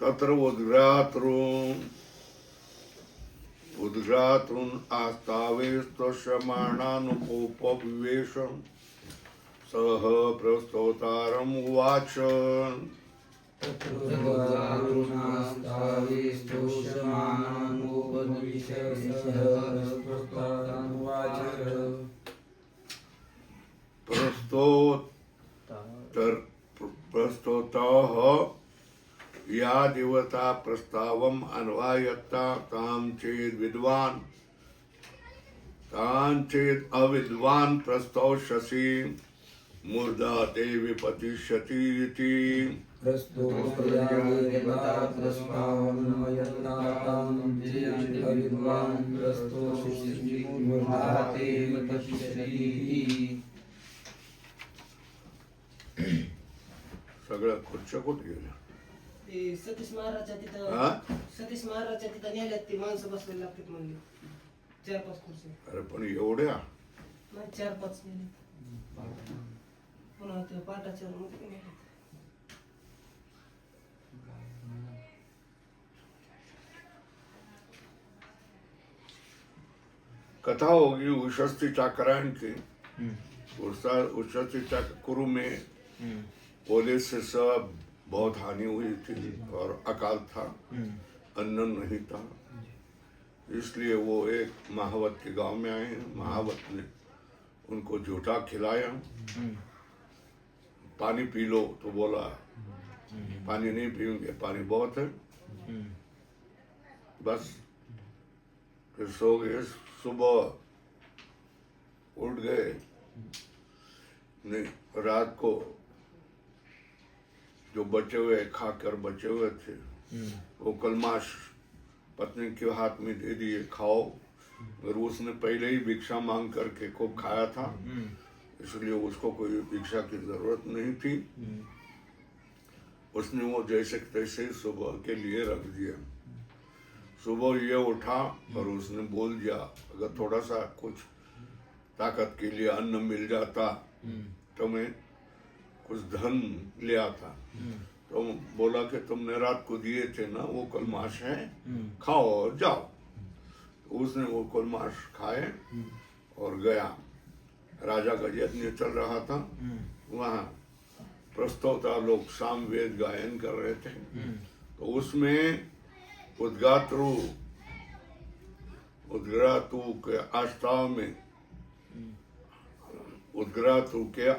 तत्र उद्घ्रातॄन् आस्तावे स्तोष्यमाणानुपोपविवेश सह प्रस्तोतारम् उवाच प्रस्तोतः या देवता प्रस्तावम् अन्वायत्ता तां चेद अविद्वान् प्रस्तौष्यसि मूर्धा ते विपतिष्यति इति। सगळं खुर्च्या कुठे गेल्या? सतीश महाराजच्या तिथं नेल्यात ती माणसं बसलेली लागतात म्हणले 4-5 खुर्च्या. अरे पण एवढ्या नाही 4-5 नेले पुन्हा ते पाटाच्या मध्ये नेल्यात. कथा होगी उशस्ती चाकरायण की। उशस्ती चाकरू में ओले से सब बहुत हानि हुई थी और अकाल था, अन्न नहीं था, इसलिए वो एक महावत के गांव में आए हैं। महावत ने उनको झूठा खिलाया, पानी पी लो तो बोला पानी नहीं पीऊंगे, पानी बहुत है। बस फिर सो गए। सुबह उठ गए, नहीं रात को जो बचे हुए खाकर बचे हुए थे वो कलमाश पत्नी के हाथ में दे दिए, खाओ। और उसने पहले ही भिक्षा मांग करके खूब खाया था, इसलिए उसको कोई भिक्षा की जरूरत नहीं थी। उसने वो जैसे तैसे सुबह के लिए रख दिया। सुबह ये उठा और उसने बोल दिया अगर थोड़ा सा कुछ ताकत के लिए अन्न मिल जाता तो मैं कुछ धन ले आता। तो बोला कि तुमने रात को दिए थे ना वो कलमाश है, खाओ और जाओ। तो उसने वो कलमाश खाए और गया। राजा का यज्ञ चल रहा था, वहाँ प्रस्तोता लोग सामवेद गायन कर रहे थे। तो उसमें उद्घ्रातु के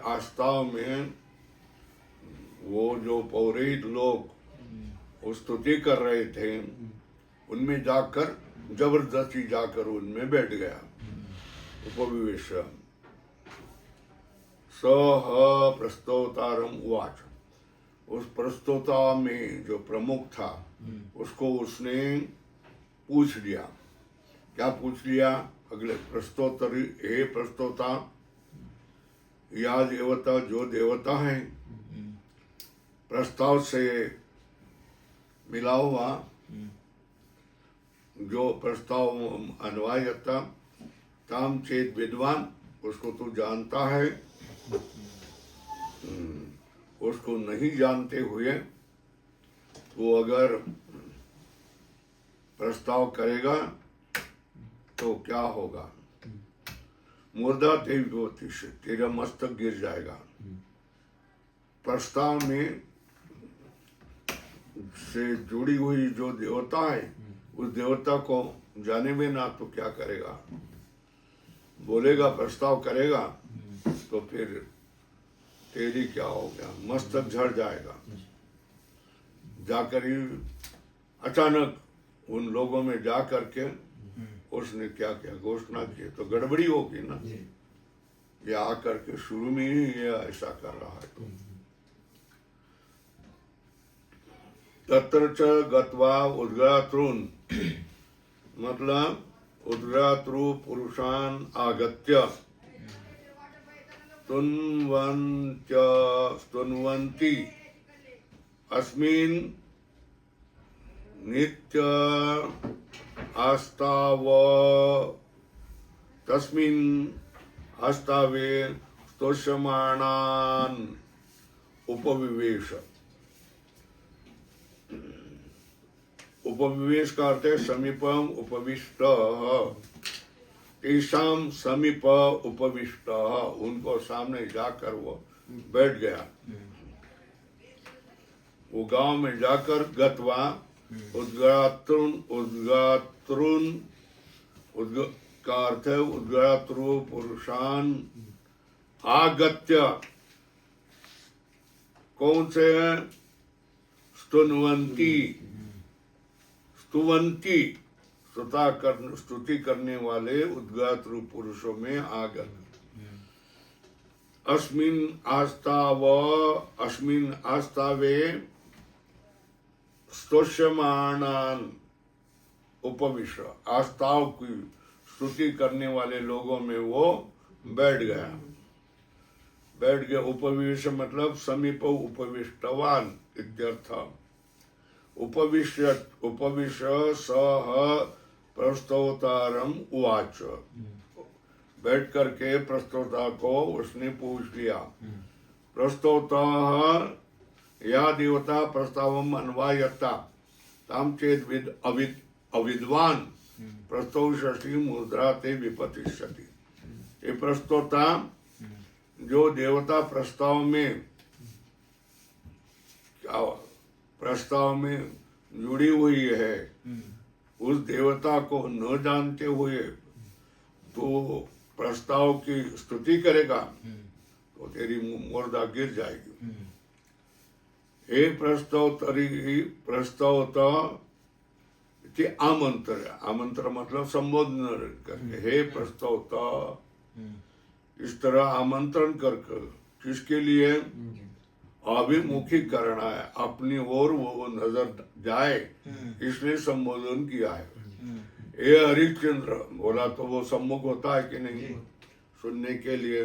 आस्ताव में वो जो पौरोहित लोग वो स्तुति कर रहे थे, उनमें जाकर जबरदस्ती जाकर उनमें बैठ गया। उपविवेश सह प्रस्तोतारम उवाच। उस प्रस्तोता में जो प्रमुख था उसको उसने पूछ लिया। क्या पूछ लिया? अगले प्रस्तोतरी, हे प्रस्तोता, या देवता जो देवता है प्रस्ताव से मिला हुआ, जो प्रस्ताव अन्वायता ताम चेत विद्वान, उसको तू जानता है। उसको नहीं जानते हुए वो अगर प्रस्ताव करेगा तो क्या होगा? मुर्दा देवी से तेरा मस्तक गिर जाएगा। प्रस्ताव में से जुड़ी हुई जो देवता है उस देवता को जाने में ना तो क्या करेगा? बोलेगा, प्रस्ताव करेगा तो फिर तेरी क्या हो गया? मस्तक झड़ जाएगा। जाकर ही अचानक उन लोगों में जा करके उसने क्या क्या घोषणा की, तो गड़बड़ी होगी ना। ये आकर के शुरू में ही ये ऐसा कर रहा है। तो तत्र च गत्वा उद्घ्रातॄन्, मतलब उद्घ्रातृ पुरुषान् आगत्य स्तुन्वन्ति अस्मिन् नित्य आस्ताव तस्मिन् आस्तावे स्तोष्यमाणान् उपविवेश। उपविवेश का अर्थ है समीपम उपविष्ट, तेषाम समीप उपविष्ट, उनको सामने जाकर वो बैठ गया। वो गांव में जाकर गत्वा उद्गात्रुन, उद्गात्रुन का अर्थ है उद्गात्रु पुरुषान आगत्य, कौन से हैं? स्तुवंती, स्तुवंती स्तुति करने वाले उद्गात्रु पुरुषों में आगत। अस्मिन आस्तावे स्तोष्यमाणान उपविश्य, आस्ताव की स्तुति करने वाले लोगों में वो बैठ गया। उपविश्य मतलब समीप उपविष्टवान इत्यर्थ। उपविश्य सह प्रस्तोतारम उवाच, बैठ करके प्रस्तोता को उसने पूछ लिया। प्रस्तोता या देवता प्रस्तावम अन्वायता ताम चेद अविद्वान प्रस्तौषि मुद्रा ते विपतिष्यति। ये प्रस्तोता जो देवता प्रस्ताव में जुड़ी हुई है, उस देवता को न जानते हुए तो प्रस्ताव की स्तुति करेगा तो तेरी मुर्दा गिर जाएगी। हे प्रस्तौत आमंत्र मतलब संबोधन करके, हे प्रस्तौता, इस तरह आमंत्रण करके किसके लिए? अभिमुखी करना है, अपनी ओर वो नजर जाए, इसलिए संबोधन किया है। ये हरिश्चंद्र बोला तो वो सम्मुख होता है कि नहीं सुनने के लिए।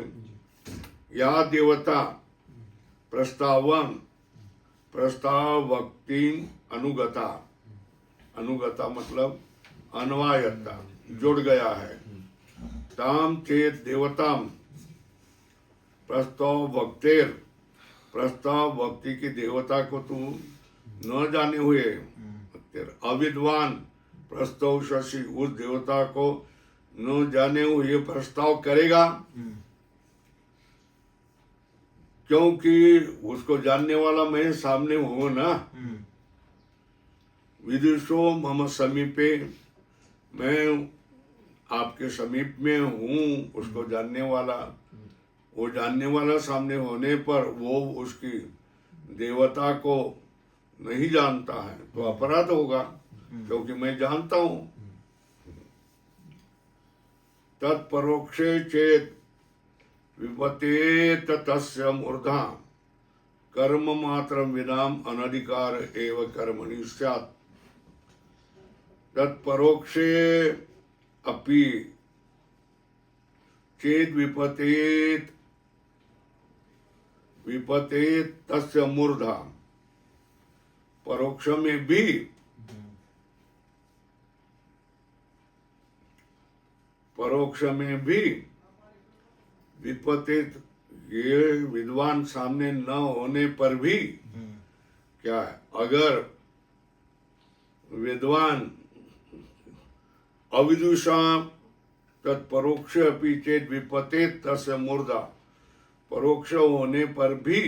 या देवता प्रस्तावक्ति अनुगता मतलब अन्वायता, जुड़ गया है। ताम चेत देवताम प्रस्ताव भक्ति की देवता को तू न जाने हुए अविद्वान प्रस्ताव शशि, उस देवता को न जाने हुए प्रस्ताव करेगा, क्योंकि उसको जानने वाला मैं सामने हूं ना। विदुषो मम समीपे, मैं आपके समीप में हूं, उसको जानने वाला, वो जानने वाला सामने होने पर वो उसकी देवता को नहीं जानता है तो अपराध होगा, क्योंकि मैं जानता हूं। तत्परोक्षे चेत विपतेत तस्य मूर्धा कर्म मात्र विनाम अनधिकार एव कर्मणि स्यात्। तत्परोक्षे अपि चेत विपतेत तस्य मूर्धा, परोक्ष में भी विपतित, ये विद्वान सामने न होने पर भी क्या है, अगर विद्वान अविदुषा तत्परोक्ष अपि चेत विपतित तस्य मूर्धा, परोक्ष होने पर भी,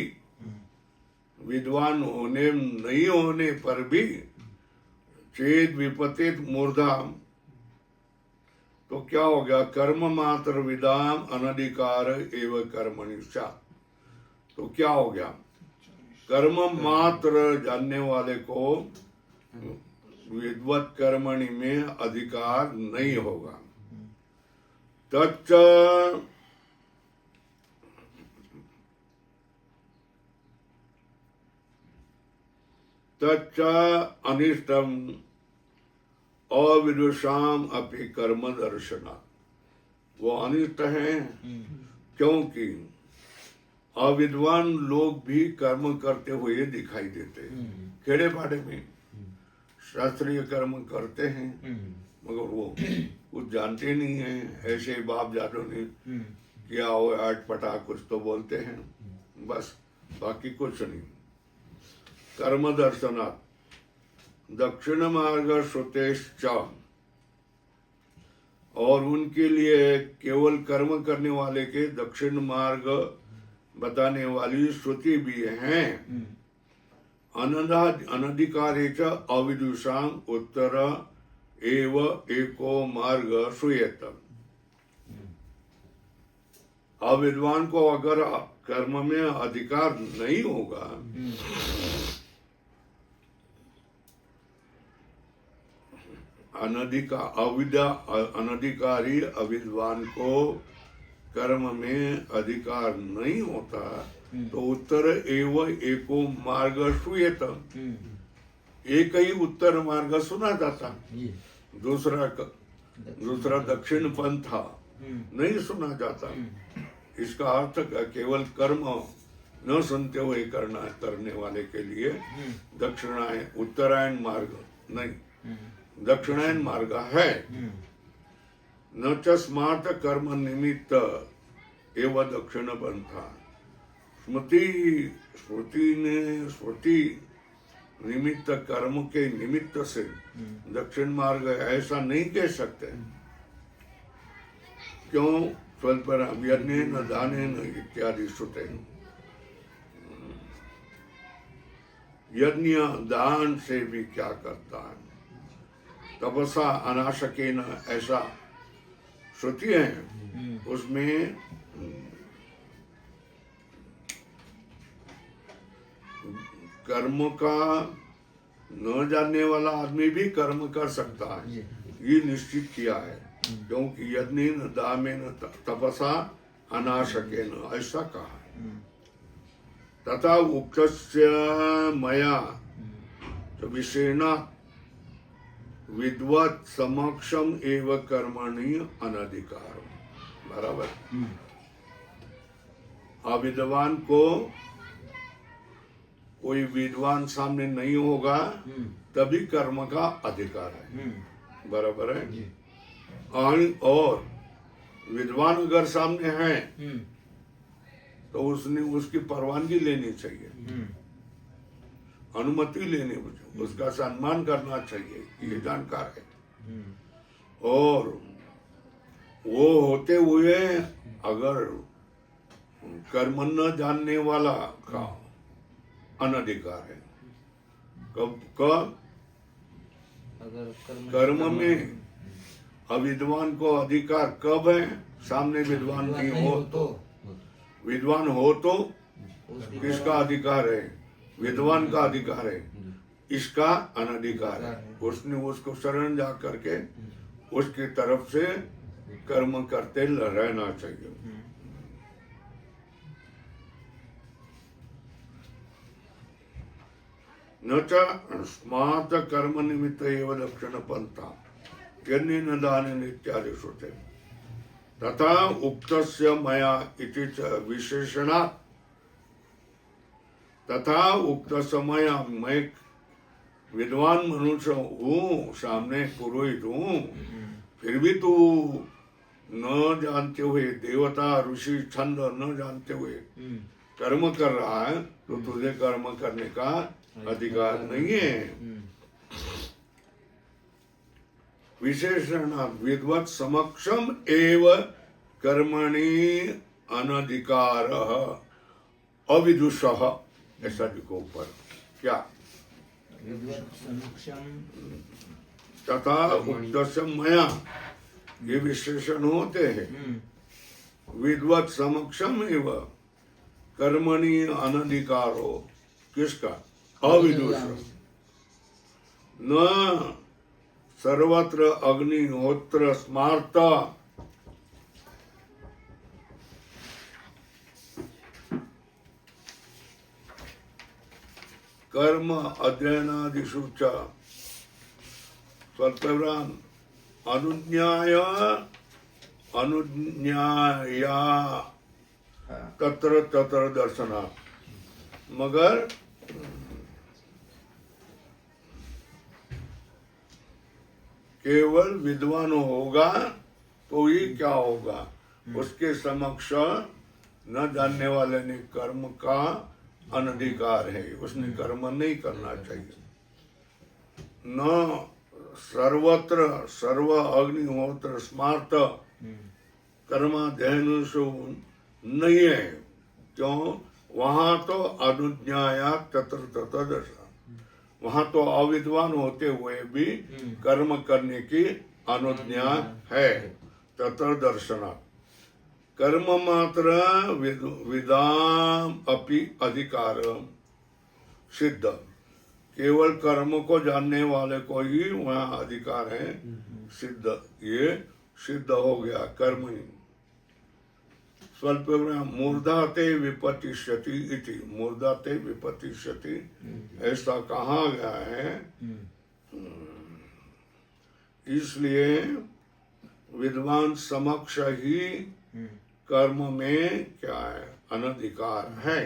विद्वान होने नहीं होने पर भी चेत विपतित मूर्धा, तो क्या हो गया? कर्म मात्र विदाम अनधिकार एवं कर्मणि स्यात्। तो क्या हो गया? कर्म मात्र जानने वाले को विद्वत कर्मणि में अधिकार नहीं होगा। तच्च अनिष्टम अविदुषाम अपि कर्म दर्शनात्, वो अनिष्ट है क्योंकि अविद्वान लोग भी कर्म करते हुए दिखाई देते हैं। खेड़े पाड़े में शास्त्रीय कर्म करते हैं मगर वो कुछ जानते नहीं है, ऐसे ही बाप जादू ने किया हो, आठ पटा कुछ तो बोलते हैं बस, बाकी कुछ नहीं। कर्म दर्शनात् दक्षिण मार्ग श्रुतेश्च, और उनके लिए केवल कर्म करने वाले के दक्षिण मार्ग बताने वाली श्रुति भी हैं। अनधिकारे च अविदुषां उत्तर एव एको मार्ग श्रूयेत। अविद्वान को अगर कर्म में अधिकार नहीं होगा, अनधिकारी अविद्वान को कर्म में अधिकार नहीं होता, तो उत्तर एवं एको मार्ग श्रूयेत, एक ही उत्तर मार्ग सुना जाता, दूसरा दक्षिण पंथा नहीं सुना जाता। इसका अर्थ केवल कर्म न सुनते हुए करने वाले के लिए दक्षिणायन उत्तरायण मार्ग नहीं, दक्षिणायन मार्ग है। न च स्मार्त कर्म निमित्त एवं दक्षिण पंथा। स्मृति निमित्त कर्म के निमित्त से दक्षिण मार्ग ऐसा नहीं कह सकते। क्यों? स्वल्पराव्यनेन दानेन इत्यादि श्रुते। यज्ञ दान से भी क्या करता है, तपसा अनाशकेन, ऐसा श्रुति है। उसमें कर्म का न जानने वाला आदमी भी कर्म कर सकता है, ये निश्चित किया है। क्योंकि यज्ञेन दामेन तपसा अनाशकेन, ऐसा कहा है। तथा उक्तस्य मया विषेणा विद्वत् समक्षम एवं कर्मणि अनधिकार। बराबर। अविद्वान को कोई विद्वान सामने नहीं होगा तभी कर्म का अधिकार है। बराबर है। और विद्वान अगर सामने है तो उसने उसकी परवानगी लेनी चाहिए, अनुमति लेनी, उसका सम्मान करना चाहिए, ये जानकार है। और वो होते हुए अगर कर्म न जानने वाला का अनधिकार है। कब अगर कर्म में अविद्वान को अधिकार कब है? सामने विद्वान नहीं हो तो। विद्वान हो तो किसका अधिकार है? विद्वान का अधिकार है, इसका अनधिकार है। उसने उसको शरण जा करके उसकी तरफ से कर्म करते रहना चाहिए। न च स्मार्त कर्म निमित्त एवं दक्षिण पंथा यज्ञेन दानेन इत्यादि श्रुते। तथा उक्तस्य मया इति च विशेषणात्। तथा उक्त समय मैं विद्वान मनुष्य हूँ, सामने पुरोहित हूँ, फिर भी तू न जानते हुए, देवता ऋषि छंद न जानते हुए कर्म कर रहा है, तो तुझे कर्म करने का अधिकार नहीं है। विशेषण विद्वत् समक्षम एव कर्मणि अनधिकार अविदुषः, ऐसा लिखो ऊपर। क्या? तथा उक्तस्य मया, ये विशेषण होते हैं। विद्वत् समक्षम एव कर्मणि अनधिकारो, किसका? अविदुष। न सर्वत्र अग्निहोत्र स्मार्त, कर्म अध्ययनादिषु च स्वल्परान् अनुज्ञाया तत्र तत्र दर्शनात्। मगर केवल विद्वान होगा तो ही क्या होगा? उसके समक्ष न जानने वाले ने कर्म का अनधिकार है, उसने कर्म नहीं करना चाहिए। न सर्वत्र सर्व अग्निहोत्र स्मार्त कर्माध्ययन से नहीं है। क्यों? वहां तो अनुज्ञाया तत्र तत्र दर्शन, वहां तो अविद्वान होते हुए भी कर्म करने की अनुज्ञा है। तत्र दर्शना कर्म मात्र विदाम अपि अधिकार सिद्ध, केवल कर्म को जानने वाले को ही वहाँ अधिकार है सिद्ध, ये सिद्ध हो गया कर्म ही। स्वल्प मूर्धाते विपतिष्यति इति, मूर्धाते विपतिष्यति ऐसा कहा गया है। इसलिए विद्वान समक्ष ही कर्म में क्या है? अनधिकार है।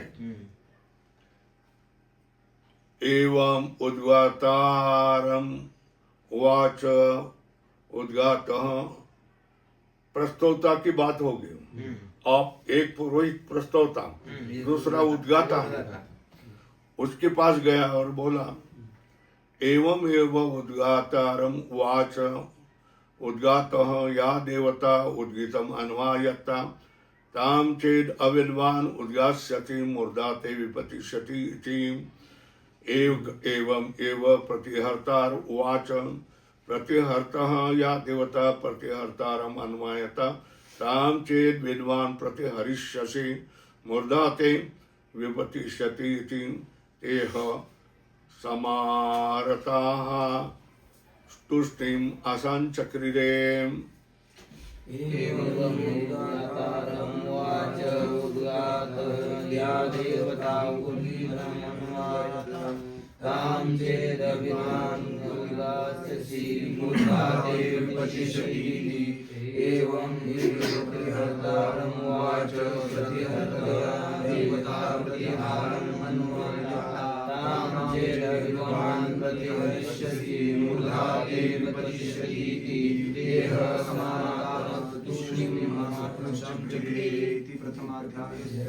एवं उद्गातारम उवाच, उद्गातः प्रस्तोता की बात होगी। आप एक पुरोहित प्रस्तोता, दूसरा उद्गाता, उसके पास गया और बोला एवं एवं उद्गातारम उवाच, उद्गातः या देवता उद्गीतम अन्वायत्ता ताम चेद अविद्वान उद्गास्यति मूर्धाते विपतिष्यति इति। एवं एव प्रतिहर्तार उवाच, प्रतिहर्तः या देवता प्रतिहर्तारम अन्वायता ताम चेद विद्वान प्रतिहरिष्यसि मूर्धाते विपतिष्यति इति। तेह समारताः तुष्टिम असंचक्रिरे। तां चेदभिमान् उद्गास्यसि मूर्धाते विपतिष्यति। एवं प्रतिहर्तारम् उवाच, प्रतिहर्तया देवता प्रतिहारम् अन्वायता तां चेदभिमान् प्रतिहरिष्यसि मूर्धाते विपतिष्यति। देह समानात् तुष्टिम् असंचक्रिरे इति प्रथमाध्याये।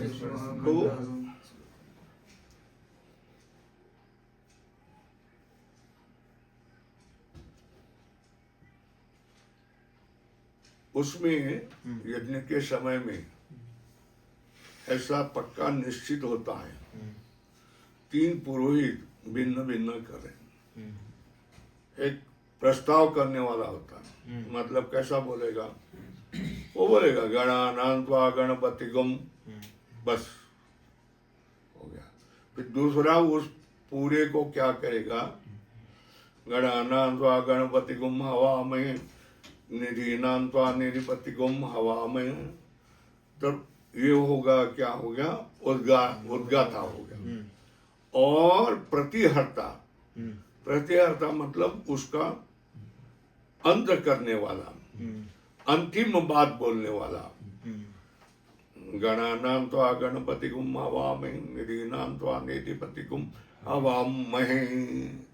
उसमें यज्ञ के समय में ऐसा पक्का निश्चित होता है, तीन पुरोहित भिन्न भिन्न करें। एक प्रस्ताव करने वाला होता है, मतलब कैसा बोलेगा? वो बोलेगा गणानान्त्वा गणपतिगम, बस हो गया। फिर दूसरा उस पूरे को क्या करेगा? गणानान्त्वा गणपतिगम हवा में निधिनान्त्वा निधिपतिगम हवा में। तब ये होगा, क्या हो गया? उद्गाता हो गया। और प्रतिहर्ता, प्रतिहर्ता मतलब उसका अंत करने वाला, अंतिम बात बोलने वाला। गणानान्त्वा गणपतिगम हवा में निधिनान्त्वा निधिपतिगम हवा में,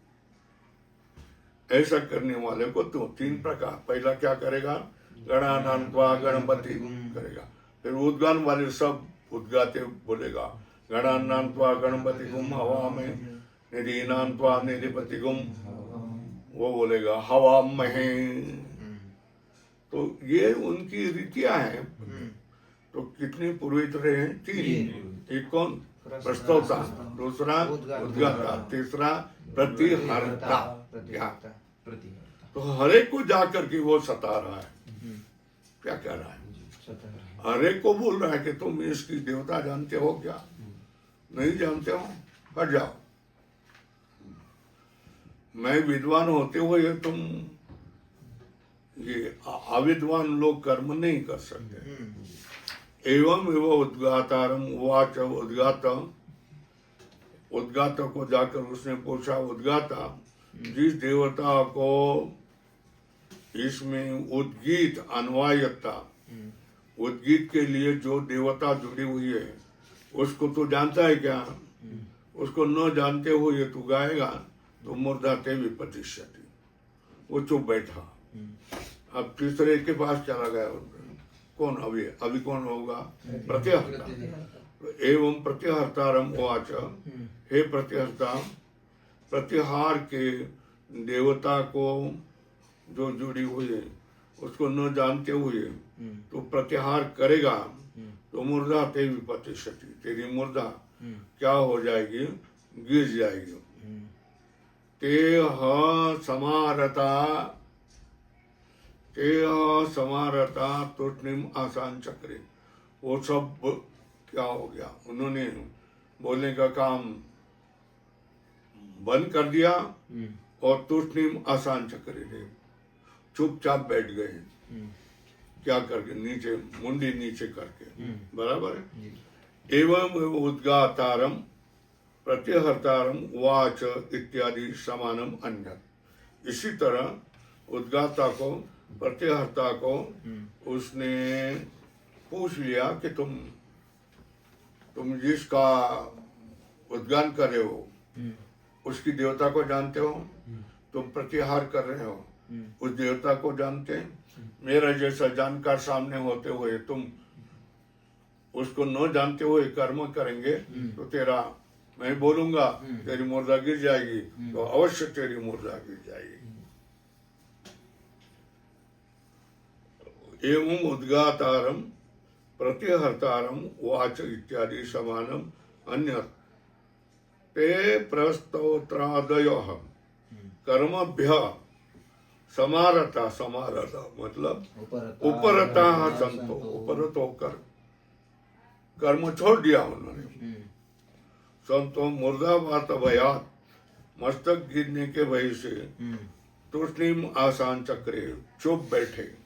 ऐसा करने वाले को तो तीन प्रकार। पहला क्या करेगा? गणानान्त्वा गणपति करेगा। फिर उद्गान वाले सब उद्गाते बोलेगा गणानान्त्वा गणपतिगम हवा में निधिनान्त्वा निधिपतिगम, वो बोलेगा हवा में। तो ये उनकी रीतियां हैं। तो कितने पुरोहित रहे? तीन। एक कौन? प्रस्तोता, दूसरा उद्गाता, तीसरा प्रतिहर्ता। तो हरेक को जाकर के वो सता रहा है। क्या कह रहा है? हरेक को बोल रहा है कि तुम इसकी देवता जानते हो क्या? नहीं जानते हो? हट जाओ। मैं विद्वान होते हुए तुम ये अविद्वान लोग कर्म नहीं कर सकते। एवं एवं उद्गातारम उवाच, उद्गाता को जाकर उसने पूछा, उद्गाता जिस देवता को इसमें उद्गीत अन्वायता, उद्गीत के लिए जो देवता जुड़ी हुई है उसको तो जानता है क्या? उसको न जानते हुए तू गाएगा तो मूर्धाते विपतिष्यति। वो चुप बैठा। अब तीसरे के पास चला गया। कौन? अभी कौन होगा? प्रतिहर्ता। एवं प्रतिहर्तारम उवाच, हे प्रतिहर्ता, प्रतिहार के देवता को जो जुड़ी हुई है उसको न जानते हुए तो प्रत्याहार करेगा तो मुर्दा ते विपतिष्यति, तेरी मुर्दा क्या हो जाएगी, गिर जाएगी। तेह समारता तूष्णीम आसान चक्रे, वो सब क्या हो गया, उन्होंने बोलने का काम बंद कर दिया और तूष्णीम आसान चक्रे थे, चुपचाप बैठ गए। क्या करके, नीचे मुंडी नीचे करके, बराबर है। एवं उद्गातारम प्रत्यहर्तारम वाच इत्यादि समानम अन्य। इसी तरह उद्गाता को, प्रत्यहर्ता को उसने पूछ लिया कि तुम जिसका उद्गान कर रहे हो उसकी देवता को जानते हो, तुम प्रत्याहार कर रहे हो उस देवता को जानते हैं। मेरा जैसा जानकार सामने होते हुए तुम उसको न जानते हुए कर्म करेंगे तो तेरा, मैं बोलूंगा तेरी मुर्दा गिर जाएगी, तो अवश्य तेरी मुर्दा गिर जाएगी। एवं उद्गातारम प्रत्यहर्तारम वाच इत्यादि समानम अन्य ते प्रस्तोत्रादयः कर्मभ्य समारता मतलब उपरता संतो, उपरत होकर कर्म छोड़ दिया उन्होंने। संतो मुर्दाबात भयात, मस्तक गिरने के भय से तूष्णीम आसान चक्रे, चुप बैठे।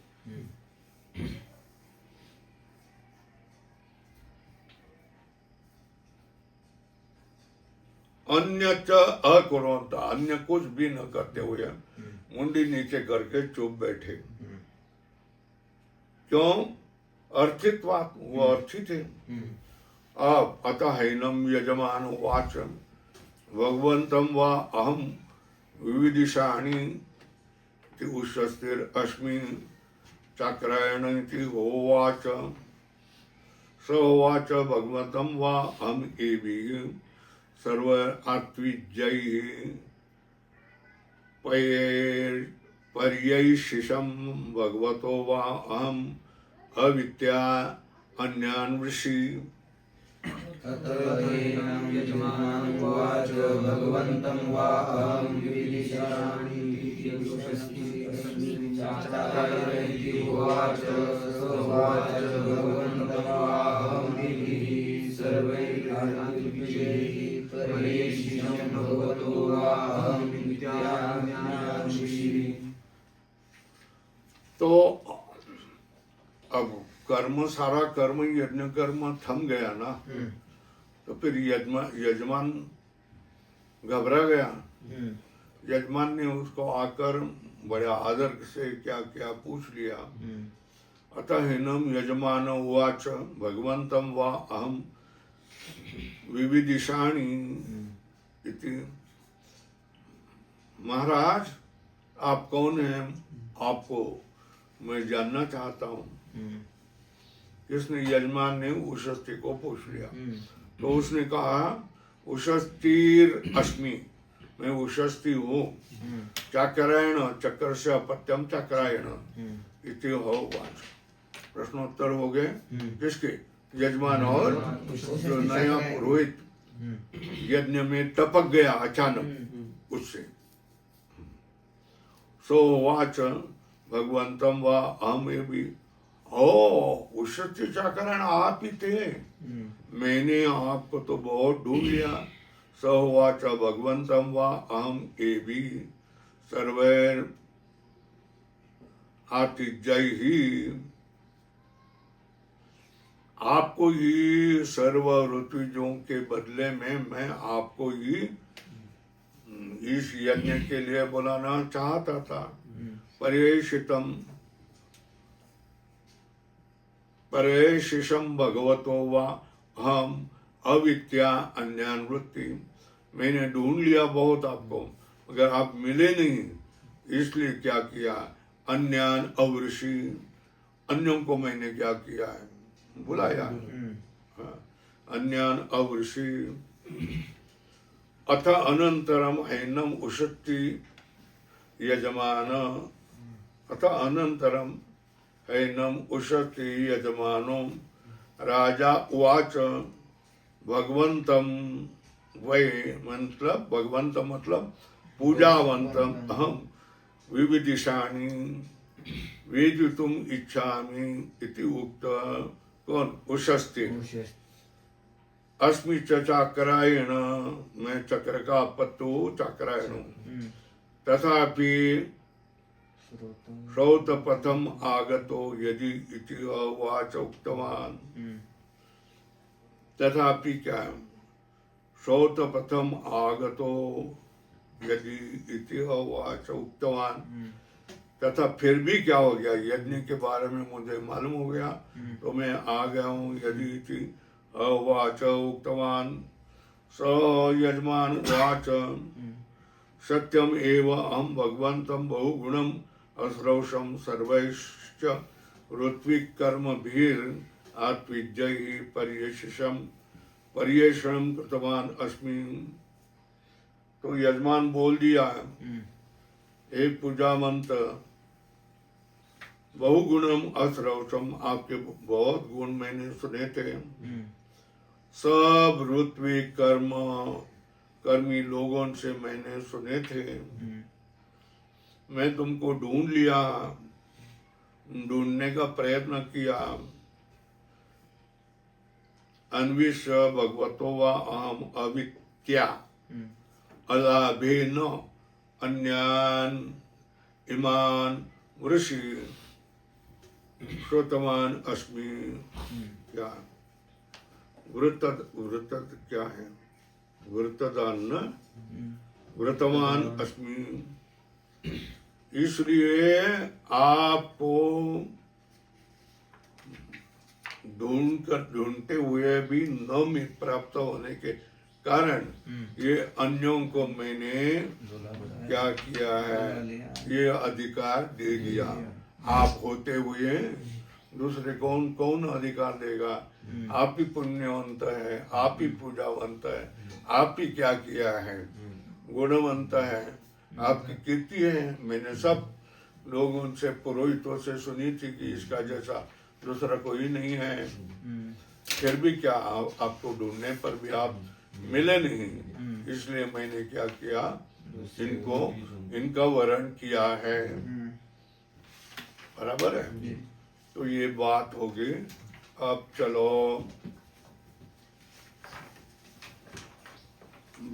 अन्य अकुर्वन्त, अन्य कुछ भी न करते हुए मुंडी नीचे करके चुप बैठे। क्यों? अर्थित्वात्, वो अर्थित है। अब अतः हैनम यजमान वाच भगवंतम व अहम विविदिशानि उषस्तिर अस्मि चक्रायण होवाच स होवाच भगवंतम व अहम एवि सर्व आत्विजय पर्यैशिषम भगवतो वा अहम अविद्या अन्यान् वृषि। अतएनं यजमानं वाच भगवन्तं वा अहं विदिशामि अस्मि चात्रायणेति उवाच स उवाच भगवन्तं वा अहं विदिहि सर्वैर्विजयैः पर्यैषिषं भगवतो वा अहं विद्याज्ञानं वृषि। तो अब कर्म, सारा कर्म यज्ञ कर्म थम गया ना, तो फिर यजमान घबरा गया। यजमान ने उसको आकर बड़े आदर से क्या क्या पूछ लिया। अतः हिनम यजमान उवाच भगवंतम वा अहम विविदिशानि इति। महाराज आप कौन हैं, आपको मैं जानना चाहता हूँ। किसने? यजमान ने उषस्ती को पूछ लिया। तो उसने कहा उषस्तीर अस्मि, मैं उषस्ती हूँ। चक्रायण, चक्र से अपत्यम चक्रायण इति हो वाच। प्रश्नोत्तर हो गए किसके? यजमान और जो नया पुरोहित यज्ञ में टपक गया अचानक उससे। सो वाच भगवंतम व अहम एवि। ओ उषस्ती चक्रायण आप ही थे, मैंने आपको तो बहुत ढूंढ लिया। सहोवाच भगवंतम व अहम एवि सर्वैर आतिथ्यैः। आपको ही सर्व ऋतुजों के बदले में मैं आपको ही इस यज्ञ के लिए बुलाना चाहता था। परेशिषम भगवतो वा हम अविद्या अन्यान वृत्ति। मैंने ढूंढ लिया बहुत आपको, मगर आप मिले नहीं, इसलिए क्या किया? अन्यान अवृषि, अन्यों को मैंने क्या किया है? बुलाया। अन्यान अवृषि। अथ अनंतरम हैनम उषत्ति यजमान अथ अनंतरम हैनम उशति यजमानो राजा उवाच भगवंतम वै मतलब भगवंत मतलब पूजावंतम अहम विविदिशानि वेदितुम इच्छामि इति उक्त कौन उशस्ति अस्मि च चाक्रायण मैं चक्र का पत्तु चाक्रायण हूँ तथापि श्रौतपथम आगतो यदि इति अवाच उक्तवान तथापि क्या श्रौतपथम आगतो यदि इति अवाच उक्तवान तथा फिर भी क्या हो गया यज्ञ के बारे में मुझे मालूम हो गया तो मैं आ गया हूँ यदि इति अवाच उक्तवान स यजमान उवाच सत्यम एव अहम भगवन्तं बहुगुणम अस्रौषम सर्वैश्च ऋत्विक कर्मभिर आत्विजयी पर्येषणम कृतवान अस्मि। तो यजमान बोल दिया हे पूजावंत बहुगुणम अस्रौषम आपके बहुत गुण मैंने सुने थे सब ऋत्विक कर्मी लोगों से मैंने सुने थे मैं तुमको ढूंढ लिया ढूंढने का प्रयत्न किया अन्विष भगवतो वा अहम अवित्या अलाभेन अन्यान इमान ऋषि श्रोतवान अस्मि। क्या वृत्त क्या है वृत्तदान वृतवान अस्मि। इसलिए आपको ढूंढते हुए भी न मिल प्राप्त होने के कारण ये अन्यों को मैंने क्या किया है ये अधिकार दे दिया। आप होते हुए दूसरे कौन अधिकार देगा। आप ही पुण्यवंत है आप ही पूजावंत है आप ही क्या किया है गुणवंत है आपकी कीर्ति है। मैंने सब लोगों से पुरोहितों से सुनी थी कि इसका जैसा दूसरा कोई नहीं है फिर भी क्या आपको ढूंढने पर भी आप मिले नहीं इसलिए मैंने क्या किया इनका वर्ण किया है। बराबर है। तो ये बात होगी। अब चलो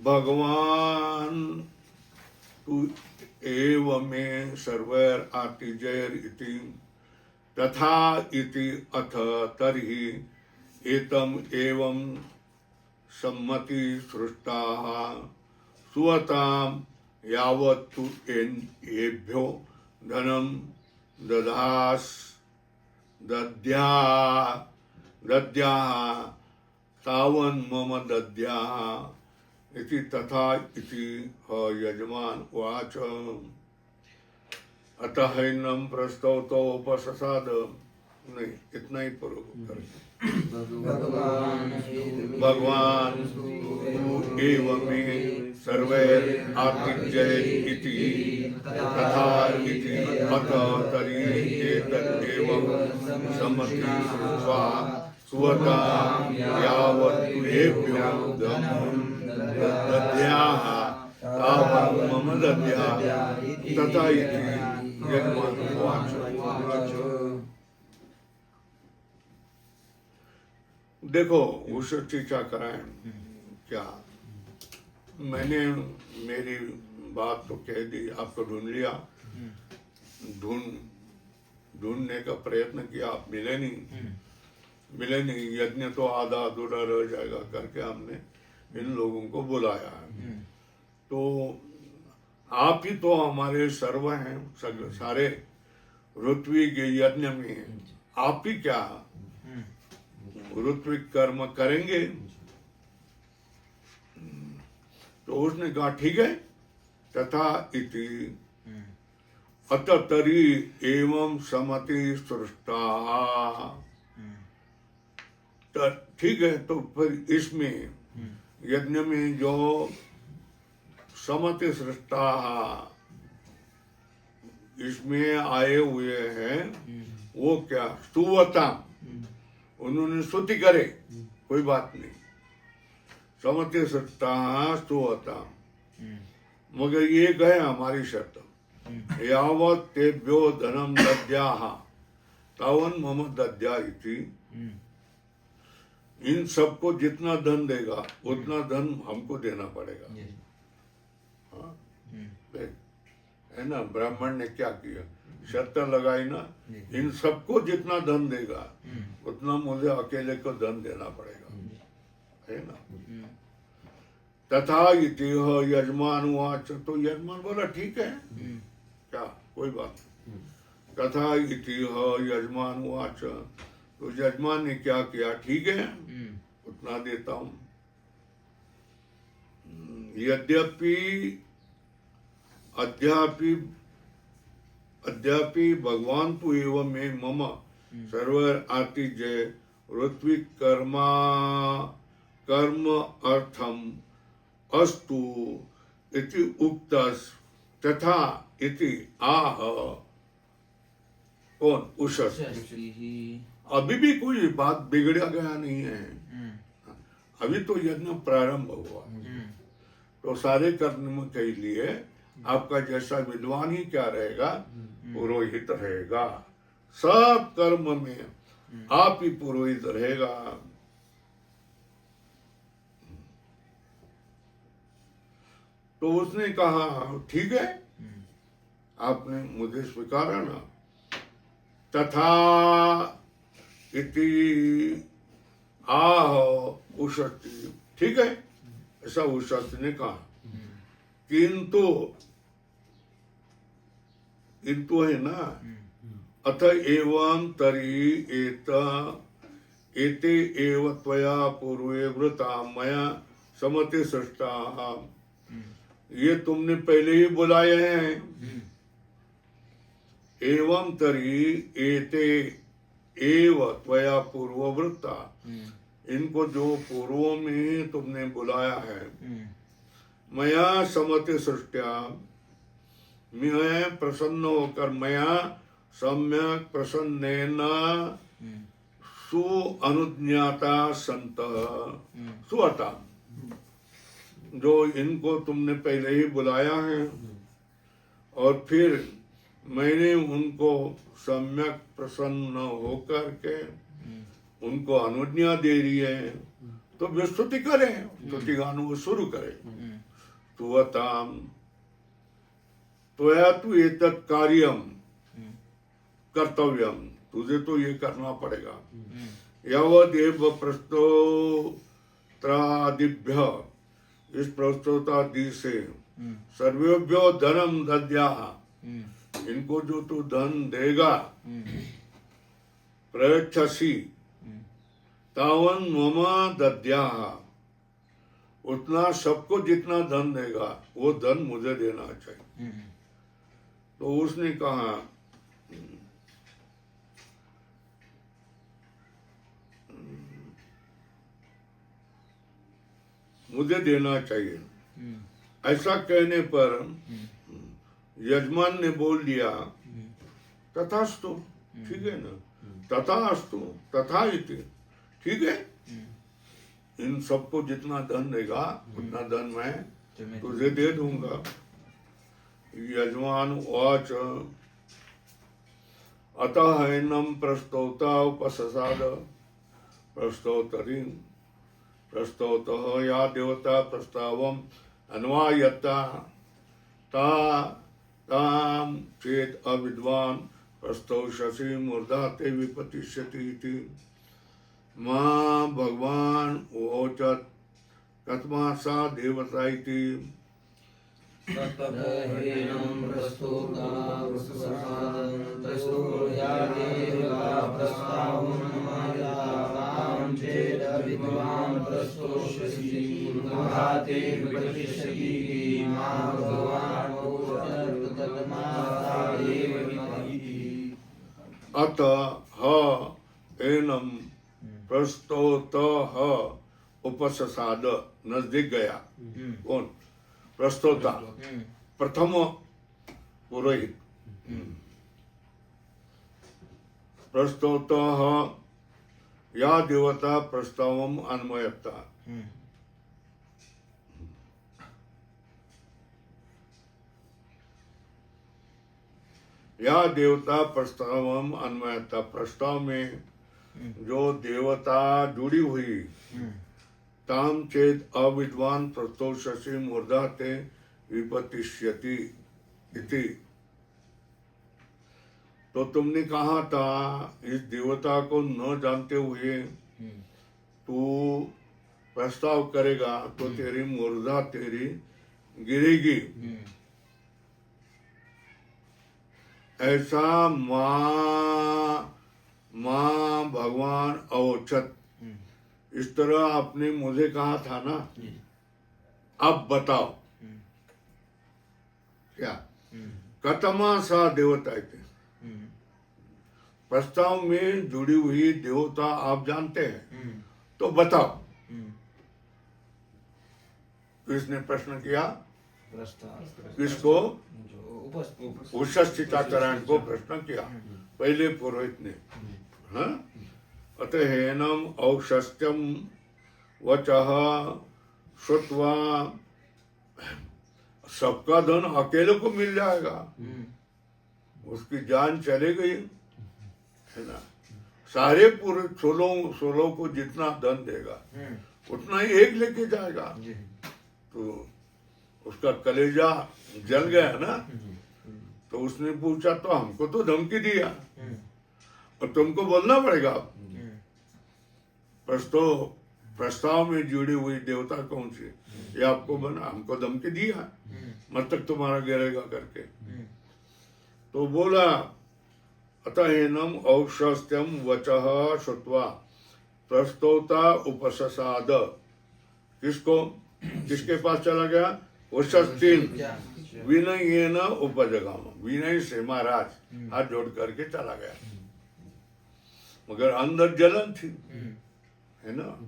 भगवान तू एव में सर्वैर आतिजैर इति तथा इति अथ तर्हि एतम एवं सम्मति सृष्टा सुवताम यावत् तु एभ्यो धनम दधास दद्या तावन् मम दद्या इति तथा इति यजमान उवाच अतः हैनम प्रस्तौतो उपससाद नहीं इतना ही पूर्व कर भगवान एवं में सर्वैर आतिजैर इति तथा इति अथ तर्हि एतदेवं सम्मति श्रुत्वा सुवता यावत् तुभ्यो दद्याः तावत् मम दद्याः तथा इति यजमान उवाच। देखो उस चीचा कराएं क्या मैंने मेरी बात तो कह दी आपको ढूंढ लिया ढूंढने का प्रयत्न किया आप मिले नहीं यज्ञ तो आधा अधूरा रह जाएगा करके हमने इन लोगों को बुलाया है। तो आप ही तो हमारे सर्व हैं सारे ऋत्विक यज्ञ में आप ही क्या ऋत्विक कर्म करेंगे। तो उसने कहा ठीक है तथा इति अत तरी एवं समति सृष्टा ठीक है। तो फिर इसमें यज्ञ में जो समति सृष्टा इसमें आए हुए हैं वो क्या स्तुवता, उन्होंने स्तुति करे, कोई बात नहीं, समते सत्ता स्तुवता, मगर ये गए हमारी शर्त, यावत तेभ्यो धनम दद्याः तावन मम दद्या इति। इन सबको जितना धन देगा उतना धन हमको देना पड़ेगा। हाँ? देख, है ना, ब्राह्मण ने क्या किया, शर्त लगाई ना, इन सबको जितना धन देगा उतना मुझे अकेले को धन देना पड़ेगा, है ना। तथा इति यजमान वाच, तो यजमान बोला ठीक है, क्या कोई बात नहीं। तथा इति यजमान वाच, तो यजमान ने क्या किया, ठीक है उतना देता हूं। यद्यपि अद्यापि भगवान तो एवं में मम सर्वर आतिजय ऋत्विक कर्म अर्थम अस्तु इति उक्तस तथा इति आह। कौन? उषस। अभी भी कोई बात बिगड़ा गया नहीं है, अभी तो यज्ञ प्रारंभ हुआ। तो सारे कर्म के लिए आपका जैसा विद्वान ही क्या रहेगा, पुरोहित रहेगा। सब कर्म में आप ही पुरोहित रहेगा। तो उसने कहा ठीक है, आपने मुझे स्वीकारा ना। तथा इति आह उषति, ठीक है, ऐसा उषति ने कहा। किंतु है ना, अथ एवं तरी एते एव त्वया पूर्वे वृता मया समते सृष्टा। ये तुमने पहले ही बुलाए हैं। एवं तरी एते एव त्वया पूर्ववृत्ता, इनको जो पूर्वों में तुमने बुलाया है। मया समते सृष्टिया, मैं प्रसन्न होकर, मया सम्यक प्रसन्नेन सु अनुज्ञाता संत सुअता, जो इनको तुमने पहले ही बुलाया है और फिर मैंने उनको सम्यक प्रसन्न होकर के उनको अनुज्ञा दे रही है, तो वे स्तुति करें, स्तुति गान वो शुरू करें। तुवताम त्वया तु एतत् कार्यम कर्तव्यम, तुझे तो ये करना पड़ेगा। यावदेव प्रस्तोत्रादिभ्य, इस प्रस्तोतादि से सर्वेभ्यो धनम दद्याः, इनको जो तू धन देगा, प्रयच्छसि तावन मम दद्याः, उतना सबको जितना धन देगा वो धन मुझे देना चाहिए। तो उसने कहा मुझे देना चाहिए। ऐसा कहने पर यजमान ने बोल दिया तथास्तु, ठीक है ना, तथास्तु तथा इति, ठीक है, इन सबको जितना धन देगा उतना धन मैं तुझे दे दूंगा। यजमान वाच अतः हैनम प्रस्तौता उपससाद प्रस्तौतरी प्रस्तौतः या देवता प्रस्तावम अन्वायता ताम चेत अविद्वान प्रस्तौषसि मूर्धा ते विपतिष्यति इति। मां भगवान ओचत कस्मा सा देवता इति। ततः प्रस्तोता प्रसादं तस्तोया देवता प्रस्तावं चेदविद्वान् प्रस्तोष्यसि मूर्धा ते विपतिष्यति। मां भगवान् ओचत कस्मा सा देवता इति। अतः एनम प्रस्तोतः उपससाद, नजदीक गया। कौन? प्रस्तोता, प्रथम पुरोहित, प्रस्तौतः या देवता प्रस्तावम अन्वयता। या देवता प्रस्तावम अन्वयता, प्रस्ताव में जो देवता जुड़ी हुई, ताम चेत अविद्वान प्रस्तौ शशि मूर्धा ते विपतिष्यति इति। तो तुमने कहा था इस देवता को न जानते हुए तू प्रस्ताव करेगा तो तेरी मूर्धा तेरी गिरेगी। ऐसा माँ भगवान अवोचत, इस तरह आपने मुझे कहा था ना। अब बताओ क्या कतमा सा देवता थे। प्रस्ताव में जुड़ी हुई देवता आप जानते हैं तो बताओ। किसने प्रश्न किया? किसको? उषस्थिताकरण को प्रश्न किया, पहले पुरोहित ने। हाँ? अतएनम औषस्त्यम वचः श्रुत्वा, सबका धन अकेले को मिल जाएगा, उसकी जान चले गई है ना। सारे पूरे 16 को जितना धन देगा उतना ही एक लेके जाएगा। तो उसका कलेजा जल गया ना। तो उसने पूछा तो हमको तो धमकी दिया और तुमको बोलना पड़ेगा। प्रस्ताव में जुड़ी हुई देवता कौन सी? ये आपको बना, हमको धमकी दिया मस्तक तुम्हारा गिरेगा करके। तो बोला अतएनम औषस्त्यम वचः श्रुत्वा प्रस्तौता उपससाद। किसको? किसके पास चला गया? उषस्तिन विनयेन उपजगाम, विनय से महाराज हाथ जोड़ करके चला गया, मगर अंदर जलन थी है ना।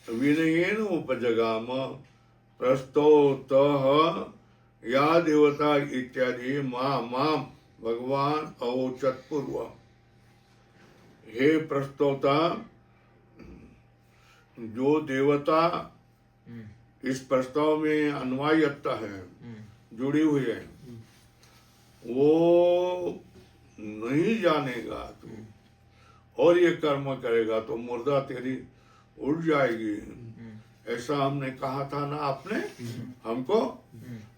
विनयेन उपजगाम प्रस्तौतः या देवता इत्यादि माम भगवान अवोचत पूर्व। हे प्रस्तौता, जो देवता इस प्रस्ताव में अन्वयता है, जुड़ी हुई है, वो नहीं जानेगा तू और ये कर्म करेगा तो मुर्दा तेरी उड़ जाएगी। ऐसा हमने कहा था ना आपने हमको।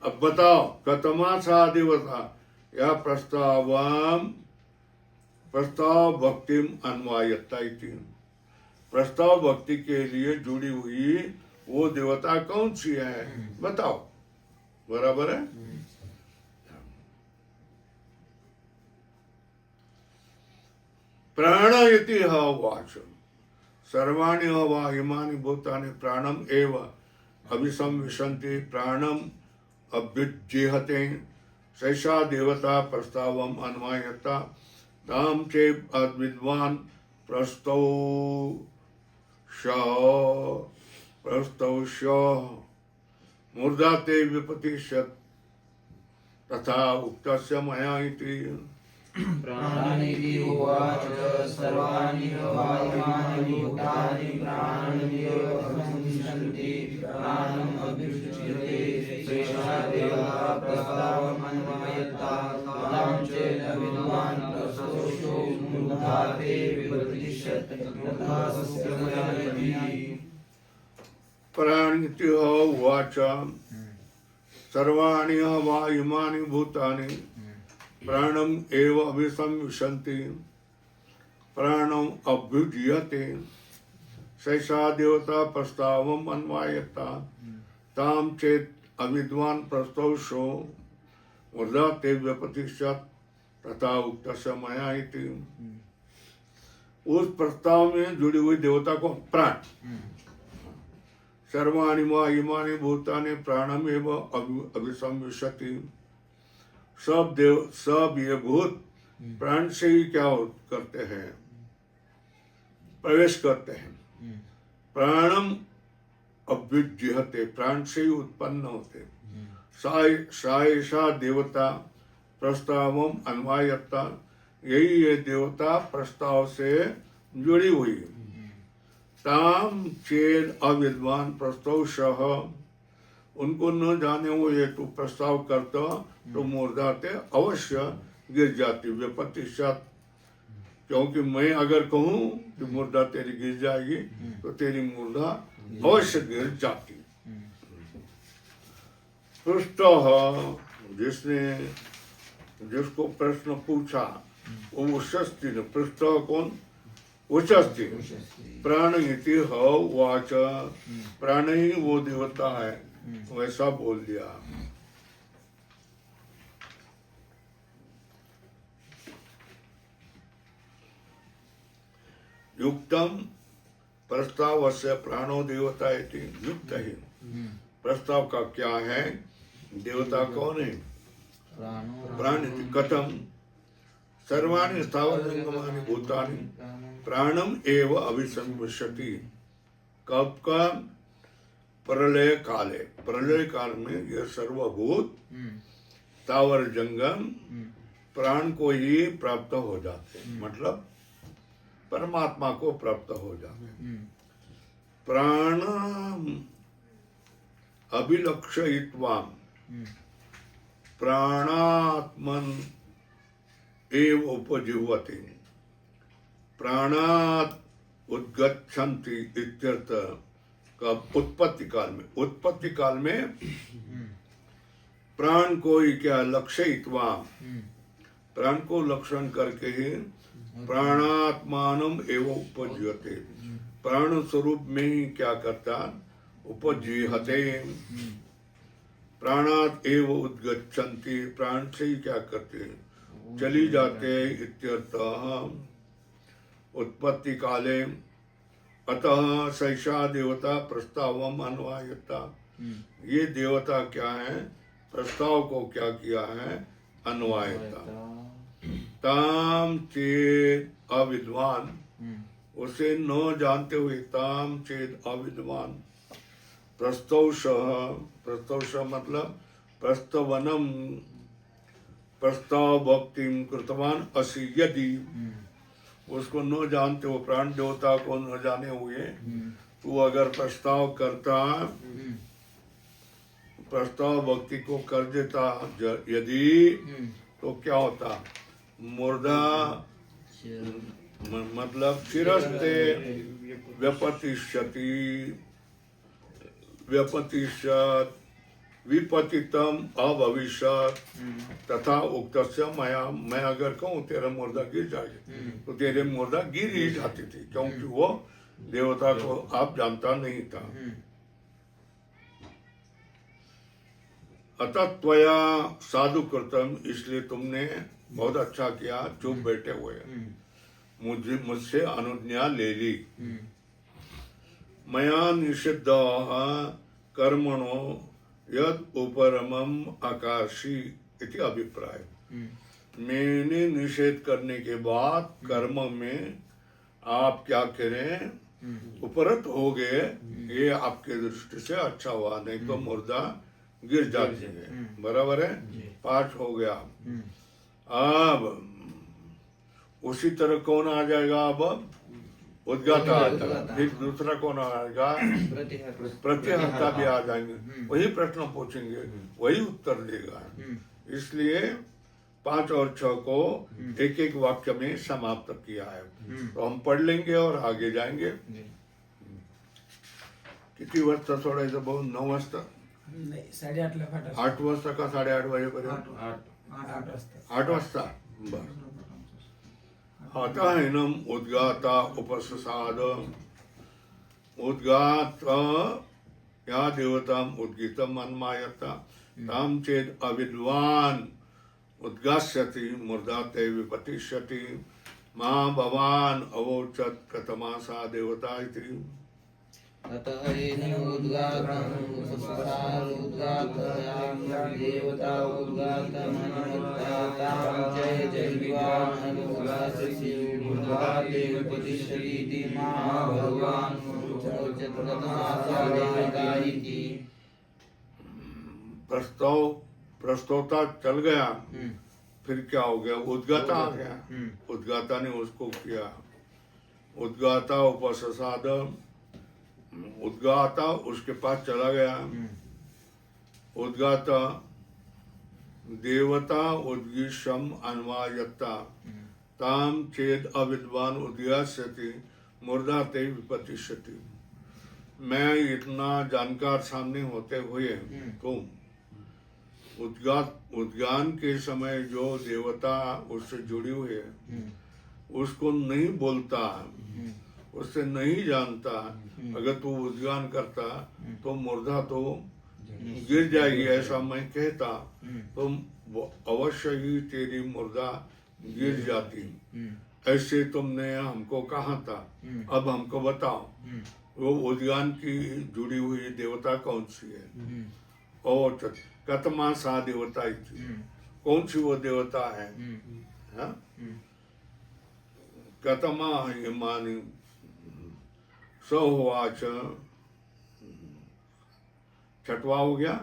अब बताओ कतमा सा देवता या प्रस्ताव भक्तिम अन्वयता। प्रस्ताव भक्ति के लिए जुड़ी हुई वो देवता कौन सी है बताओ। बराबर है। प्राण इति वाच सर्वाणि वा इमानि भूतानि प्राणम एव अभिसंविशन्ति प्राणम अभ्युज्जीहते सैषा देवता प्रस्तावम अन्वयता ताम चेब अद्विद्वान प्रस्तौष्य मूर्धा ते विपतिष्यत् तथा उक्तस्य मया इति। प्राणनिधि उवाच सर्वाणि वा इमानि भूतानि प्राणमेव अभिसंविशन्ति प्राणम् अभ्युच्यते सैषा देवता प्रस्तावम् अन्वयता तां चेदविद्वान् प्रस्तौष्यो मूर्धा ते विपतिष्यत् तथा तस्य मया इति। प्राणिति उवाच सर्वाणि वा इमानि भूतानि प्राणम एव अभिसंविशन्ति प्राणम अभ्युज्यते सैषा देवता प्रस्तावम अन्वयता ताम चेत अविद्वान प्रस्तौषो मूर्धा ते व्यपतिष्यत् तथा उक्तस्य मया इति। उस प्रस्ताव में जुड़ी हुई देवता को प्राण सर्वाणि वा इमानि भूतानि प्राणम एव अभिसंविशति। सब ये भूत प्राण से ही क्या करते हैं? प्रवेश करते हैं। प्राणम अभ्युज्यते प्राण से ही उत्पन्न होते। सायषा देवता प्रस्तावम अन्वायता, यही ये देवता प्रस्ताव से जुड़ी हुई। ताम चेद अविद्वान प्रस्ताव सह, उनको न जाने हुए तू प्रस्ताव करता तो मूर्धा ते अवश्य गिर जाती विपत्तिशत, क्योंकि मैं अगर कहूं कि मुर्दा तेरी गिर जाएगी तो तेरी मुर्दा अवश्य गिर जाती। पृष्ठ, जिसने जिसको प्रश्न पूछा वो उशस्ती ने, पृष्ठ कौन? उशस्ती। प्राण इति ह वाच, प्राण ही वो देवता है, वैसा बोल दिया। युक्तम प्रस्ताव से प्राणो देवता इति, युक्त ही प्रस्ताव का क्या है? देवता कौन है? प्राण इति कथम सर्वाणि स्थावर जंगमानि भूतानि प्राणम एव अभिसंविशति। कब का? प्रलय काले, प्रलय काल में यह सर्वभूत स्थावर जंगम प्राण को ही प्राप्त हो जाते हैं, मतलब परमात्मा को प्राप्त हो जाते। प्राण अभिलक्षयित्वा प्राणात्मन एव उपजीवति, प्राणात उद्गच्छन्ति इत्यर्थ। कब? उत्पत्ति काल में। उत्पत्ति काल में प्राण को ही क्या लक्षयित्वा, प्राण को लक्षण करके ही प्राणात्मानम एवं उपजीवते, प्राण स्वरूप में ही क्या करता? उपजीहते। प्राणात एव उद्गच्छन्ति, प्राण से ही क्या करते? चली जाते इत्यर्थः। उत्पत्ति काले अतः सैषा देवता प्रस्तावम अन्वायता, ये देवता क्या है? प्रस्ताव को क्या किया है? अन्वायता। ताम चेद अविद्वान, उसे न जानते हुए, ताम चेद अविद्वान प्रस्तौषः, प्रस्तौषः मतलब प्रस्तवनम, प्रस्ताव भक्तिम कृतवान असि यदि, उसको न जानते हो, प्राण देवता को न जाने हुए तू अगर प्रस्ताव करता, प्रस्ताव भक्ति को कर देता यदि, तो क्या होता? मुर्दा मतलब चिरस्ते व्यपतिष्यति, व्यपतिष्यत विपतितम अभविष्यत तथा उक्तस्य मया, मैं अगर कहूँ तेरा मुर्दा गिर जाएगी तो तेरे मुर्दा गिर ही जाती थी, क्योंकि वो देवता को आप जानता नहीं था। अतः त्वया साधु कृतम, इसलिए तुमने बहुत अच्छा किया चुप बैठे हुए, मुझसे अनुज्ञा ले ली। मया निषिद्ध कर्मणो यद उपरमम आकाशी इति अभिप्राय, मैंने निषेध करने के बाद कर्म में आप क्या करें? उपरत हो गए, ये आपके दृष्टि से अच्छा हुआ, नहीं तो मुर्दा गिर जाती है। बराबर है? 5 हो गया। अब उसी तरह कौन आ जाएगा? अब उद्गाता आता, फिर दूसरा कौन आएगा? प्रतिहर्ता भी आ जाएंगे, वही प्रश्न पूछेंगे, वही उत्तर देगा। इसलिए 5 और 6 को एक एक वाक्य में समाप्त किया है। तो हम पढ़ लेंगे और आगे जाएंगे। किती वाजता सोडायचं भाऊ? 9 वाजता? नाही, 8:30ला फाटा. 8 वाजता का 8:30 वाजेपर्यंत? 8 वाजता. 8 वाजता, बर। अतः इनम उद्गाता उपससाद, उद्गात या देवताम उद्गीतम अन्मायता, ताम चेद अविद्वान उद्गास्यति मूर्धाते विपतिष्यति, मां भवान अवोचत कथमा सा देवता इति। अतः एनं उद्गातं उपससाद उद्गातयां देवता उद्गातमनुत्तातां च जैवान् अनुगास्यति मूर्धाते विपतिष्यति इति मां भगवान् अवोचत कथमा सा देवता इति। प्रस्तोता चल गया फिर क्या हो गया, उद्गाता आ गया। उद्गाता ने उसको किया, उद्गाता उपससाद, उद्गाता उसके पास चला गया। उद्गाता देवता उद्गीषम अन्वायत्ता ताम चेद अविद्वान उद्गास्यति मुर्दा ते विपतिष्यति। मैं इतना जानकार सामने होते हुए तुम उद्गान के समय जो देवता उससे जुड़ी हुई है उसको नहीं बोलता, उससे नहीं जानता, अगर तू उद्गान करता तो मुर्दा तो गिर जाएगी ऐसा मैं कहता, तो अवश्य ही तेरी मुर्दा गिर जाती। ऐसे तुमने हमको कहा था, अब हमको बताओ वो उद्गान की जुड़ी हुई देवता कौन सी है? और कतमा सा देवता थी, कौन सी वो देवता है? हाँ? कतमा हिमानी सहोवाच, छठवा हो गया।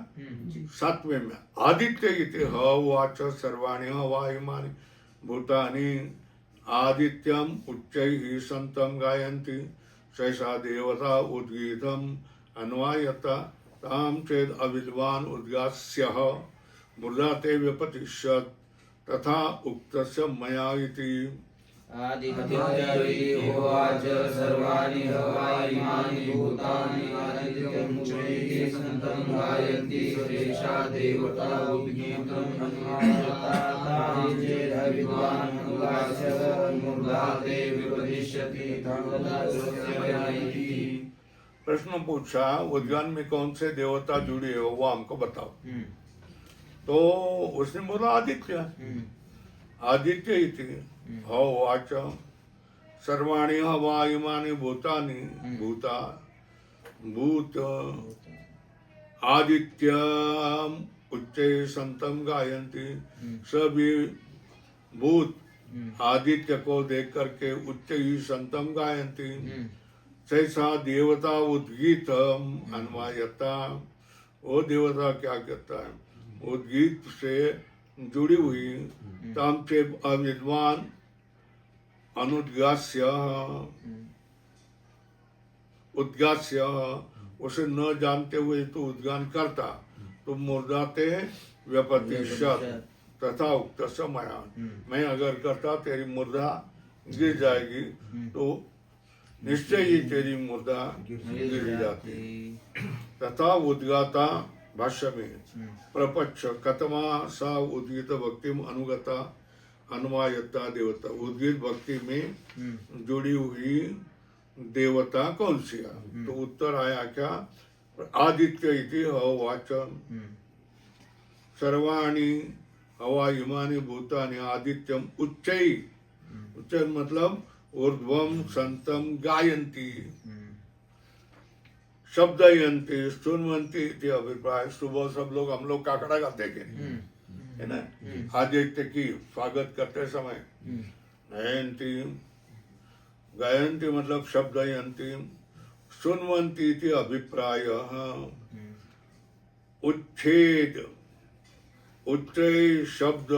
सातवें में आदित्य इति हवाच सर्वाणि हवा हिमानि भूतानि आदित्यम उच्चैः संतं गायन्ति सैषा देवता उद्गीतम अन्वायता ताम चेद अविद्वान उद्गास्यः मुर्दा ते व्यपतिष्यत् तथा उक्तस्य मया इति। आदित्य होवाच सर्वाणि हवाईमानि भूतानि आदित्यं उच्चैः संतं गायन्ति सैषा देवता उद्गीतम् अन्वायता तां चेद अविद्वान् उद्गास्यः मुर्दा ते विपतिष्यति तथा उक्तस्य मया इति। प्रश्न पूछा उद्गान में कौन से देवता जुड़े हो वो हमको बताओ। तो उसने बोला आदित्य, आदित्य इति हवाच सर्वाणि हवा इमानि भूतानि भूता भूत आदित्यम उच्चै संतम गायन्ति। सभी भूत आदित्य को देख करके उच्च ही संतम गायन्ति। सैसा देवता उद्गीतम अन्वायता, वो देवता क्या कहता है? उद्गीत से जुड़ी हुई ताम से अविद्वान अनुद्गास्य उद्गास्य, उसे न जानते हुए तो उद्गान करता तो मुर्दा ते व्यपतिष्यत् तथा उक्त समया, मैं अगर करता तेरी मुर्दा गिर जाएगी तो निश्चय ही तेरी मुर्दा गिर जाती। तथा उद्गाता भाष्य में प्रपच्छ कतमा सा उद्गीत भक्तिम अनुगता अन्वायता देवता। उद्गीत भक्ति में जुड़ी हुई देवता कौन सी है? तो उत्तर आया क्या? आदित्य इति हवाच सर्वाणि हवा इमानि भूतानि आदित्यम उच्चै, उच्च मतलब ऊर्ध्वम संतम गायन्ति शब्दयन्ति सुनवंती इति अभिप्राय। सुबह सब लोग हम लोग काकड़ा गाते है ना, आदित्य की स्वागत करते समय गायन्ति, गायन्ति मतलब शब्दयन्ति, सुनवंती इति अभिप्राय। उच्छेद उच्चै शब्द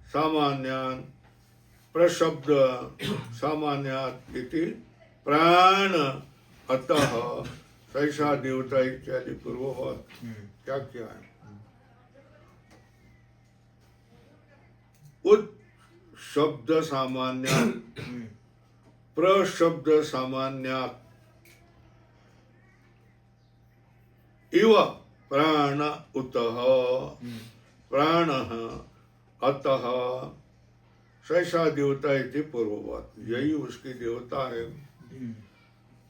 सामान्यान् प्रशब्द सामान्यात् इति प्राण अतः सैषा देवता इत्यादि पूर्ववत। क्या क्या है? उच्च शब्द सामान्यात् प्रशब्द सामान्यात् इव प्राण उतः प्राणः अतः सैषा देवता इति पूर्ववत। यही उसकी देवता है।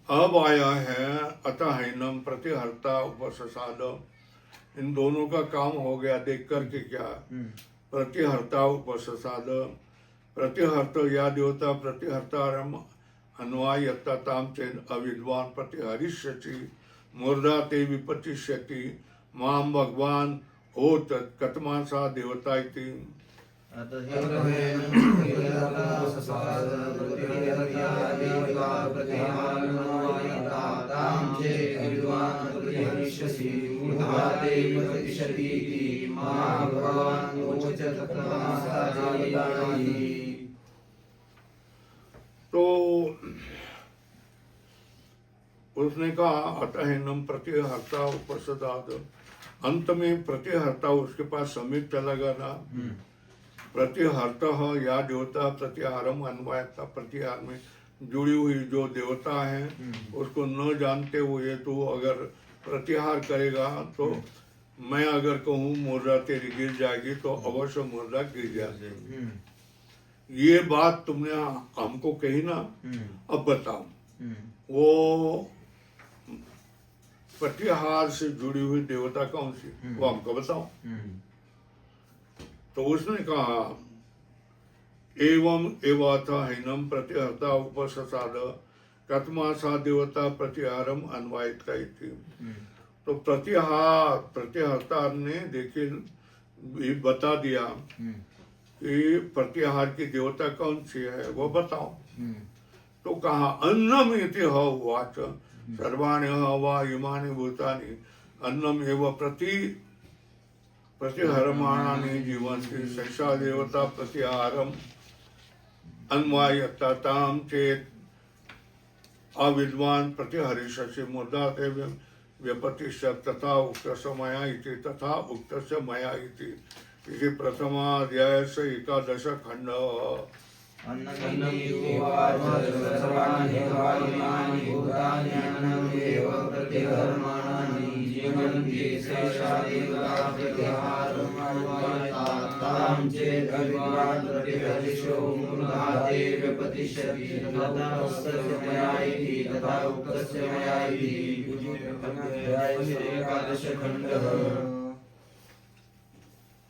अब आया है अतः हैनम प्रतिहर्ता उपससाद। इन दोनों का काम हो गया देख करके क्या? प्रतिहर्ता उपससाद। प्रतिहर्त या देवता प्रतिहर्तारम अन्वायत्ता ताम चेन अविद्वान प्रतिहरिष्यति मुर्दा ते विपतिष्यति माम भगवान हो तत्कतमा सा देवता इति। तो उसने कहा अतः प्रतिहर्ता उपसदाद, अंत में प्रतिहर्ता उसके पास समीप चला गया ना। प्रतिहर्ता या देवता प्रतिहारम अन्वयता, प्रतिहार में जुड़ी हुई जो देवता है उसको न जानते हुए तो अगर प्रतिहार करेगा तो मैं अगर कहूँ मुर्दा तेरी गिर जाएगी तो अवश्य मुर्दा गिर जाएगी। ये बात तुमने हमको कही ना, अब बताओ वो प्रतिहार से जुड़ी हुई देवता कौन सी, वो हमको बताओ। तो उसने कहा एवं एवाथ हैनम प्रतिहर्ता उपससाद कथमा सा देवता प्रतिहारम अन्वायित थी। तो प्रतिहर्ता ने देखिए बता दिया कि प्रतिहार की देवता कौन सी है वो बताओ। तो कहा अन्नम इति वाच सर्वाणि वा इमानि भूतानि अन्नम एव प्रतिहरमाणानि जीवन्ति सैषा देवता प्रतिहारम अन्वायताम चेत अविद्वान प्रतिहरिष्यसि मुद्दा व्यपतिष्यत् तथा उक्तस्य मया इति तथा उक्तस्य मया इति प्रथमाध्यायस्य 11 खंड।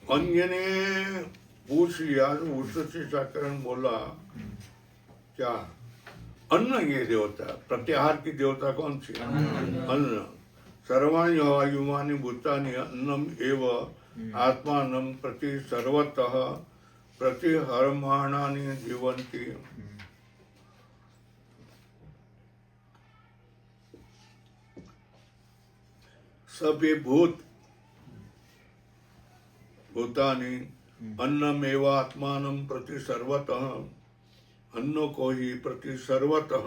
अन्य ने पूछ लिया तो उससे चक्रण बोला क्या अन्न ये देवता, प्रत्याहार की देवता कौन सी? अन्न। सर्वाणि वायुमानि भूतानि अन्नम एव आत्मानं प्रति सर्वतः प्रतिहरमाणानि जीवन्ति। सभी भूतानि अन्नमेव आत्मानं प्रति सर्वतः, अन्न को ही प्रति सर्वतः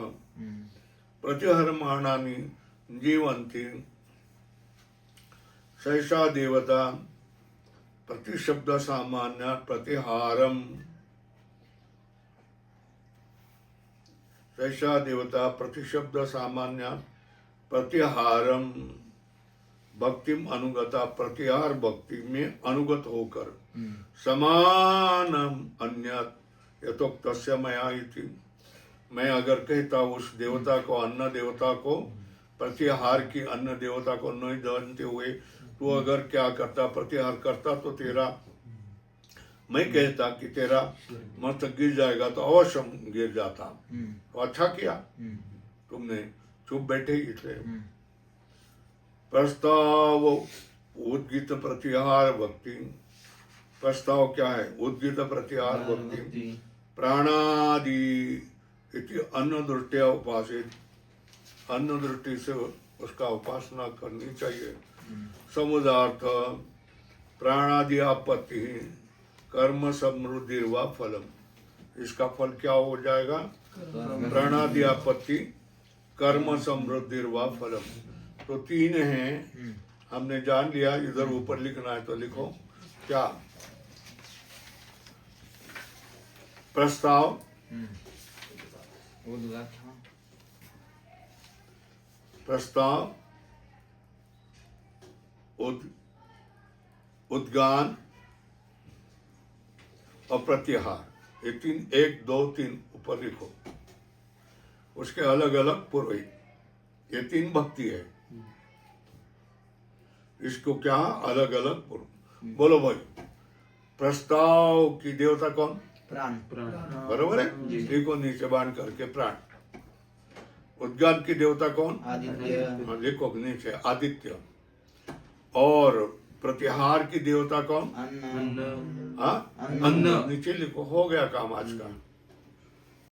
प्रतिहरमाणानि जीवन्ति। सैषा देवता प्रतिशब्द सामान्य प्रतिहारम, सैषा देवता प्रतिशब्द सामान्य प्रतिहारम भक्तिम अनुगता, प्रतिहार भक्ति में अनुगत होकर समानम अन्यत यथोक्तस्य मया इति। मैं अगर कहता उस देवता को, अन्न देवता को, प्रतिहार की अन्न देवता को नहीं जानते हुए तो अगर क्या करता, प्रतिहार करता तो तेरा, मैं कहता कि तेरा मत गिर जाएगा तो अवश्य गिर जाता। तो अच्छा किया तुमने, चुप बैठे इसलिए। प्रस्ताव उद्गीत प्रतिहार भक्ति, प्रस्ताव क्या है? उद्गीत प्रतिहार भक्ति प्राणादि इति अन्न दृष्टिया उपासित, अन्न दृष्टि से उसका उपासना करनी चाहिए। समुदार्थ प्राणादि आपत्ति कर्म समृद्धि व फलम, इसका फल क्या हो जाएगा? प्राणादि आपत्ति कर्म समृद्धि व फलम। तो तीन हैं, हमने जान लिया। इधर ऊपर लिखना है तो लिखो क्या? प्रस्ताव, प्रस्ताव, उद्गान और प्रत्याहार, ये तीन, 1 2 3 ऊपर लिखो। उसके अलग अलग पुरोहित, ये 3 भक्ति है। इसको क्या अलग अलग पुरोहित बोलो भाई। प्रस्ताव की देवता कौन? प्राण। बरोबर है, देखो नीचे बांध करके प्राण। उद्गान की देवता कौन? आदित्य। देखो नीचे आदित्य। और प्रतिहार की देवता कौन? अन्न। अन्न। नीचे लिखो, हो गया काम आज का।